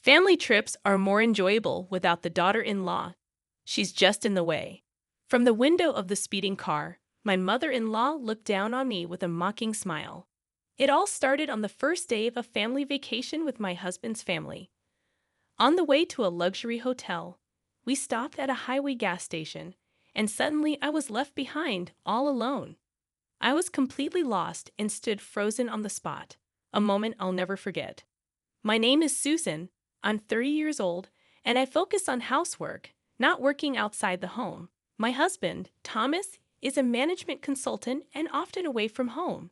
Family trips are more enjoyable without the daughter-in-law. She's just in the way. From the window of the speeding car, my mother-in-law looked down on me with a mocking smile. It all started on the first day of a family vacation with my husband's family. On the way to a luxury hotel, we stopped at a highway gas station, and suddenly I was left behind, all alone. I was completely lost and stood frozen on the spot, a moment I'll never forget. My name is Susan. I'm 30 years old, and I focus on housework, not working outside the home. My husband, Thomas, is a management consultant and often away from home.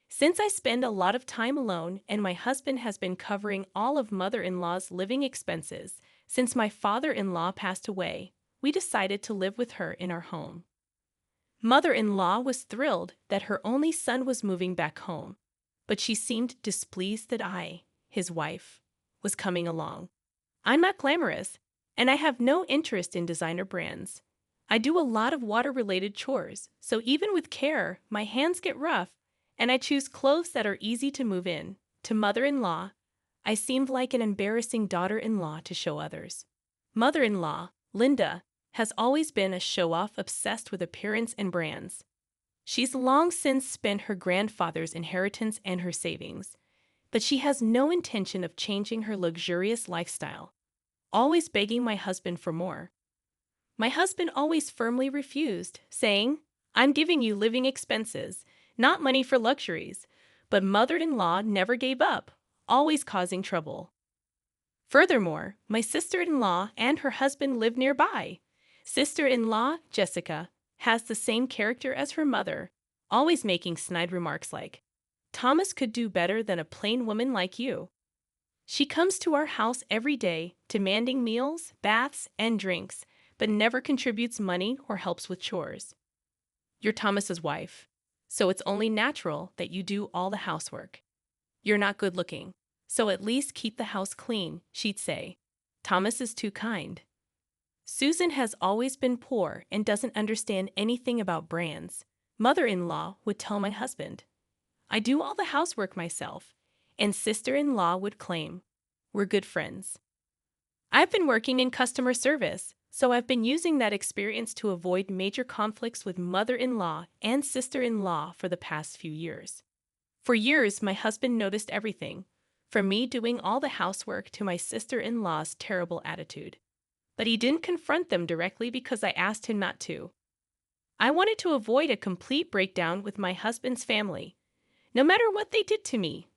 Since I spend a lot of time alone and my husband has been covering all of mother-in-law's living expenses since my father-in-law passed away, we decided to live with her in our home. Mother-in-law was thrilled that her only son was moving back home, but she seemed displeased that I, his wife, was coming along. I'm not glamorous, and I have no interest in designer brands. I do a lot of water-related chores, so even with care, my hands get rough, and I choose clothes that are easy to move in. To mother-in-law, I seemed like an embarrassing daughter-in-law to show others. Mother-in-law, Linda, has always been a show-off obsessed with appearance and brands. She's long since spent her grandfather's inheritance and her savings, but she has no intention of changing her luxurious lifestyle, always begging my husband for more. My husband always firmly refused, saying, "I'm giving you living expenses, not money for luxuries," but mother-in-law never gave up, always causing trouble. Furthermore, my sister-in-law and her husband live nearby. Sister-in-law, Jessica, has the same character as her mother, always making snide remarks like, "Thomas could do better than a plain woman like you." She comes to our house every day, demanding meals, baths, and drinks, but never contributes money or helps with chores. You're Thomas's wife, so it's only natural that you do all the housework. You're not good looking, so at least keep the house clean, she'd say. Thomas is too kind. Susan has always been poor and doesn't understand anything about brands. Mother-in-law would tell my husband, "I do all the housework myself," and sister-in-law would claim, "We're good friends." I've been working in customer service, so I've been using that experience to avoid major conflicts with mother-in-law and sister-in-law for the past few years. For years, my husband noticed everything, from me doing all the housework to my sister-in-law's terrible attitude. But he didn't confront them directly because I asked him not to. I wanted to avoid a complete breakdown with my husband's family, no matter what they did to me.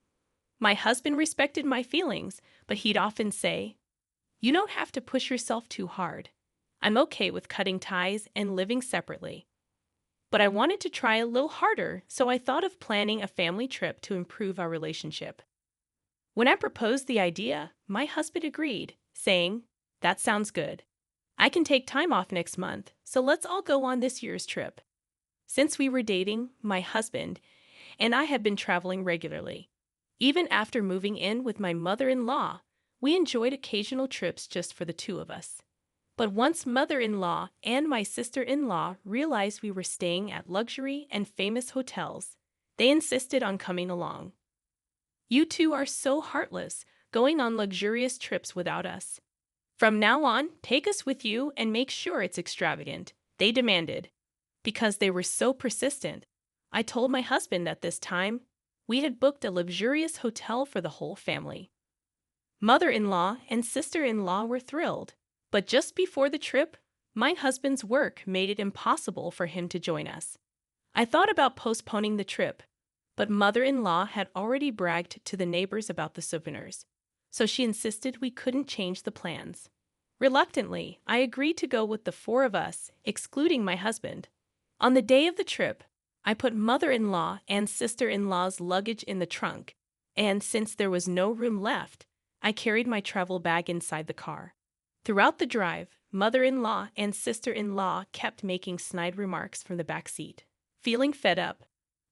My husband respected my feelings, but he'd often say, "You don't have to push yourself too hard. I'm okay with cutting ties and living separately." But I wanted to try a little harder, so I thought of planning a family trip to improve our relationship. When I proposed the idea, my husband agreed, saying, "That sounds good. I can take time off next month, so let's all go on this year's trip." Since we were dating, my husband and I had been traveling regularly. Even after moving in with my mother-in-law, we enjoyed occasional trips just for the two of us. But once mother-in-law and my sister-in-law realized we were staying at luxury and famous hotels, they insisted on coming along. "You two are so heartless, going on luxurious trips without us. From now on, take us with you and make sure it's extravagant," they demanded. Because they were so persistent, I told my husband that this time, we had booked a luxurious hotel for the whole family. Mother-in-law and sister-in-law were thrilled, but just before the trip, my husband's work made it impossible for him to join us. I thought about postponing the trip, but mother-in-law had already bragged to the neighbors about the souvenirs, so she insisted we couldn't change the plans. Reluctantly, I agreed to go with the four of us, excluding my husband. On the day of the trip, I put mother-in-law and sister-in-law's luggage in the trunk, and since there was no room left, I carried my travel bag inside the car. Throughout the drive, mother-in-law and sister-in-law kept making snide remarks from the back seat. Feeling fed up,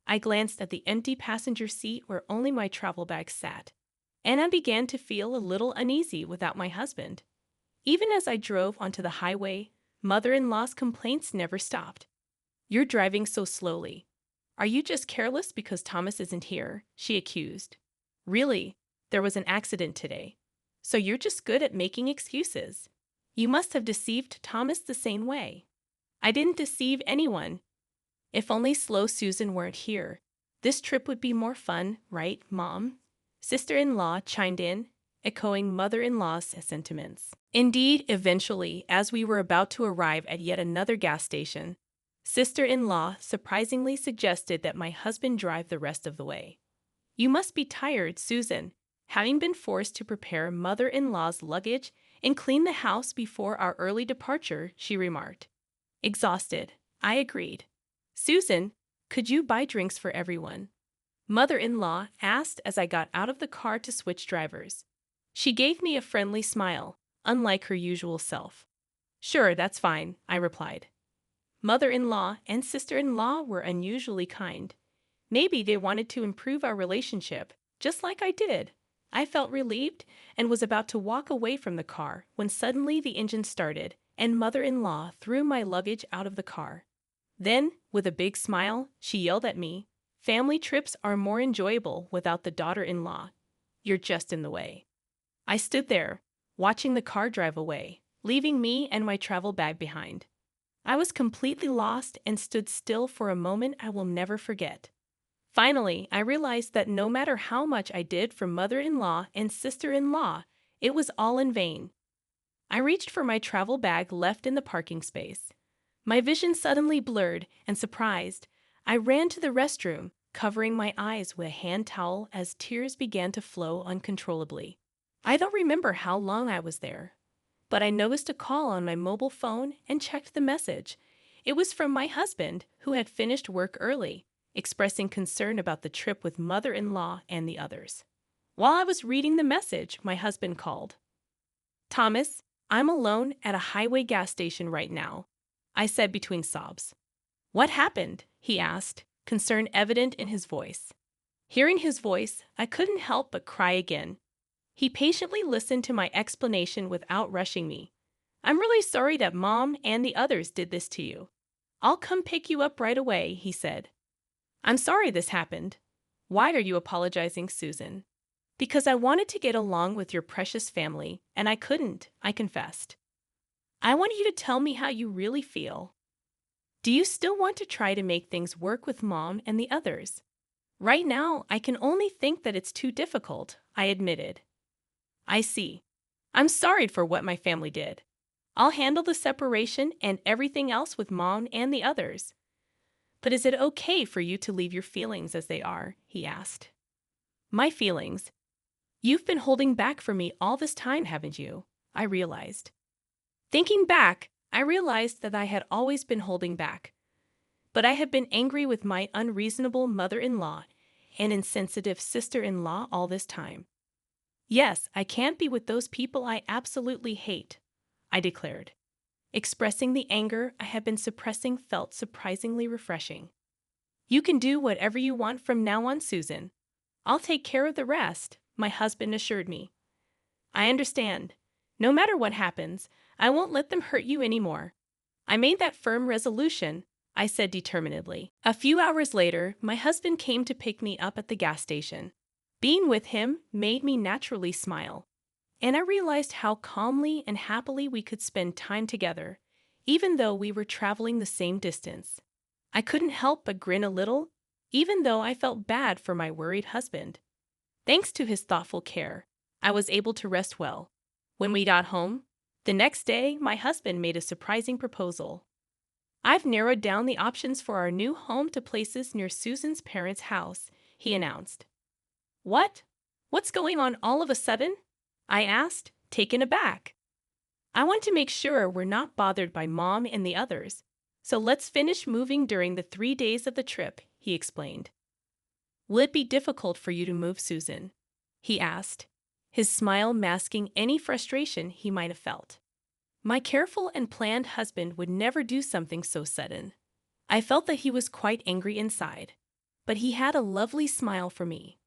I glanced at the empty passenger seat where only my travel bag sat, and I began to feel a little uneasy without my husband. Even as I drove onto the highway, mother-in-law's complaints never stopped. "You're driving so slowly. Are you just careless because Thomas isn't here?" she accused. "Really, there was an accident today. So you're just good at making excuses. You must have deceived Thomas the same way. I didn't deceive anyone. If only slow Susan weren't here. This trip would be more fun, right, Mom? Sister-in-law chimed in, echoing mother-in-law's sentiments. Indeed, eventually, as we were about to arrive at yet another gas station, sister-in-law surprisingly suggested that my husband drive the rest of the way. You must be tired, Susan, having been forced to prepare mother-in-law's luggage and clean the house before our early departure, she remarked. Exhausted, I agreed. Susan, could you buy drinks for everyone? Mother-in-law asked as I got out of the car to switch drivers. She gave me a friendly smile, unlike her usual self. Sure, that's fine, I replied. Mother-in-law and sister-in-law were unusually kind. Maybe they wanted to improve our relationship, just like I did. I felt relieved and was about to walk away from the car when suddenly the engine started and mother-in-law threw my luggage out of the car. Then, with a big smile, she yelled at me, "Family trips are more enjoyable without the daughter-in-law. You're just in the way." I stood there, watching the car drive away, leaving me and my travel bag behind. I was completely lost and stood still for a moment I will never forget. Finally, I realized that no matter how much I did for mother-in-law and sister-in-law, it was all in vain. I reached for my travel bag left in the parking space. My vision suddenly blurred, and surprised, I ran to the restroom, covering my eyes with a hand towel as tears began to flow uncontrollably. I don't remember how long I was there, but I noticed a call on my mobile phone and checked the message. It was from my husband, who had finished work early, expressing concern about the trip with mother-in-law and the others. While I was reading the message, my husband called. "Thomas, I'm alone at a highway gas station right now," I said between sobs. "What happened?" he asked, concern evident in his voice. Hearing his voice, I couldn't help but cry again. He patiently listened to my explanation without rushing me. "I'm really sorry that Mom and the others did this to you. I'll come pick you up right away," he said. "I'm sorry this happened." "Why are you apologizing, Susan?" "Because I wanted to get along with your precious family, and I couldn't," I confessed. "I want you to tell me how you really feel. Do you still want to try to make things work with Mom and the others?" "Right now, I can only think that it's too difficult," I admitted. "I see. I'm sorry for what my family did. I'll handle the separation and everything else with Mom and the others." "But is it okay for you to leave your feelings as they are?" he asked. "My feelings? You've been holding back from me all this time, haven't you?" I realized. Thinking back, I realized that I had always been holding back. But I had been angry with my unreasonable mother-in-law and insensitive sister-in-law all this time. "Yes, I can't be with those people I absolutely hate," I declared. Expressing the anger I had been suppressing felt surprisingly refreshing. "You can do whatever you want from now on, Susan. I'll take care of the rest," my husband assured me. "I understand. No matter what happens, I won't let them hurt you anymore. I made that firm resolution," I said determinedly. A few hours later, my husband came to pick me up at the gas station. Being with him made me naturally smile, and I realized how calmly and happily we could spend time together, even though we were traveling the same distance. I couldn't help but grin a little, even though I felt bad for my worried husband. Thanks to his thoughtful care, I was able to rest well. When we got home, the next day, my husband made a surprising proposal. "I've narrowed down the options for our new home to places near Susan's parents' house," he announced. "What? What's going on all of a sudden?" I asked, taken aback. "I want to make sure we're not bothered by Mom and the others, so let's finish moving during the 3 days of the trip," he explained. "Will it be difficult for you to move, Susan?" he asked, his smile masking any frustration he might have felt. My careful and planned husband would never do something so sudden. I felt that he was quite angry inside, but he had a lovely smile for me.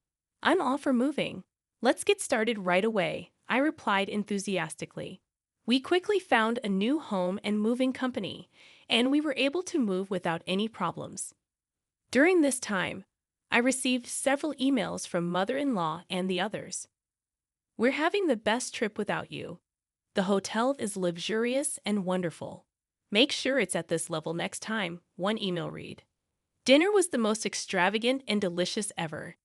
"I'm all for moving. Let's get started right away," I replied enthusiastically. We quickly found a new home and moving company, and we were able to move without any problems. During this time, I received several emails from mother-in-law and the others. We're having the best trip without you. The hotel is luxurious and wonderful. Make sure it's at this level next time, one email read. Dinner was the most extravagant and delicious ever.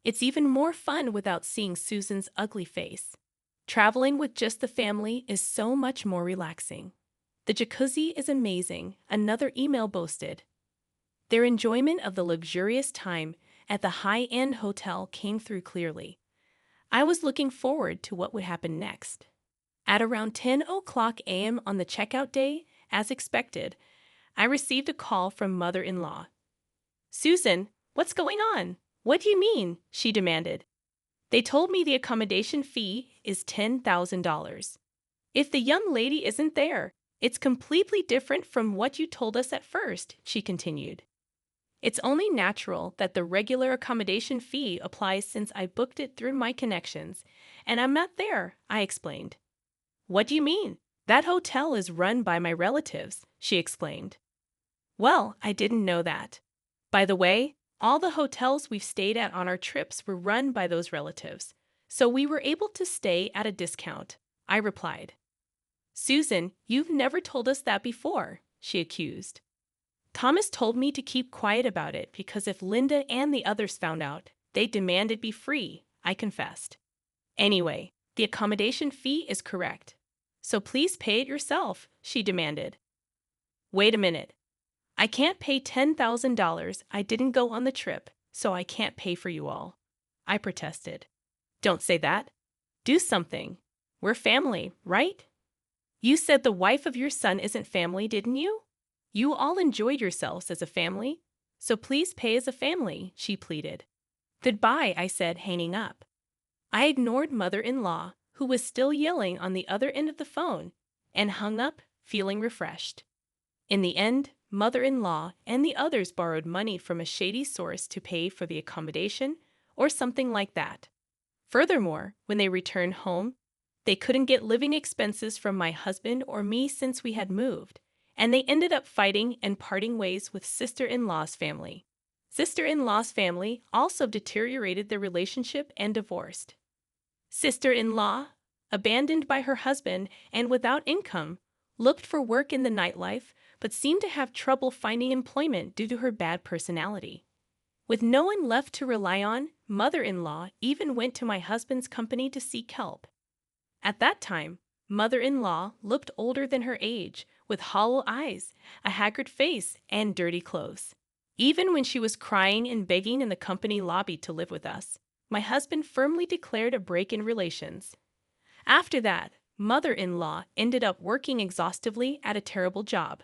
It's even more fun without seeing Susan's ugly face. Traveling with just the family is so much more relaxing. The jacuzzi is amazing, another email boasted. Their enjoyment of the luxurious time at the high-end hotel came through clearly. I was looking forward to what would happen next. At around 10 o'clock a.m. on the checkout day, as expected, I received a call from mother-in-law. "Susan, what's going on? What do you mean?" she demanded. "They told me the accommodation fee is $10,000. If the young lady isn't there, it's completely different from what you told us at first," she continued. "It's only natural that the regular accommodation fee applies since I booked it through my connections, and I'm not there," I explained. "What do you mean? That hotel is run by my relatives," she explained. "Well, I didn't know that. By the way, all the hotels we've stayed at on our trips were run by those relatives, so we were able to stay at a discount," I replied. "Susan, you've never told us that before," she accused. "Thomas told me to keep quiet about it because if Linda and the others found out, they'd demand it be free," I confessed. "Anyway, the accommodation fee is correct. So please pay it yourself," she demanded. "Wait a minute. I can't pay $10,000. I didn't go on the trip, so I can't pay for you all," I protested. "Don't say that. Do something. We're family, right? You said the wife of your son isn't family, didn't you? You all enjoyed yourselves as a family, so please pay as a family," she pleaded. "Goodbye," I said, hanging up. I ignored mother-in-law, who was still yelling on the other end of the phone, and hung up, feeling refreshed. In the end, mother-in-law and the others borrowed money from a shady source to pay for the accommodation or something like that. Furthermore, when they returned home, they couldn't get living expenses from my husband or me since we had moved, and they ended up fighting and parting ways with sister-in-law's family. Sister-in-law's family also deteriorated their relationship and divorced. Sister-in-law, abandoned by her husband and without income, looked for work in the nightlife but seemed to have trouble finding employment due to her bad personality. With no one left to rely on, mother-in-law even went to my husband's company to seek help. At that time, mother-in-law looked older than her age, with hollow eyes, a haggard face, and dirty clothes. Even when she was crying and begging in the company lobby to live with us, my husband firmly declared a break in relations. After that, mother-in-law ended up working exhaustively at a terrible job.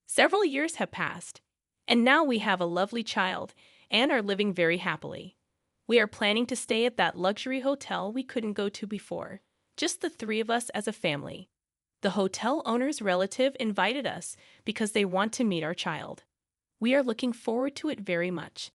Several years have passed, and now we have a lovely child and are living very happily. We are planning to stay at that luxury hotel we couldn't go to before, just the three of us as a family. The hotel owner's relative invited us because they want to meet our child. We are looking forward to it very much.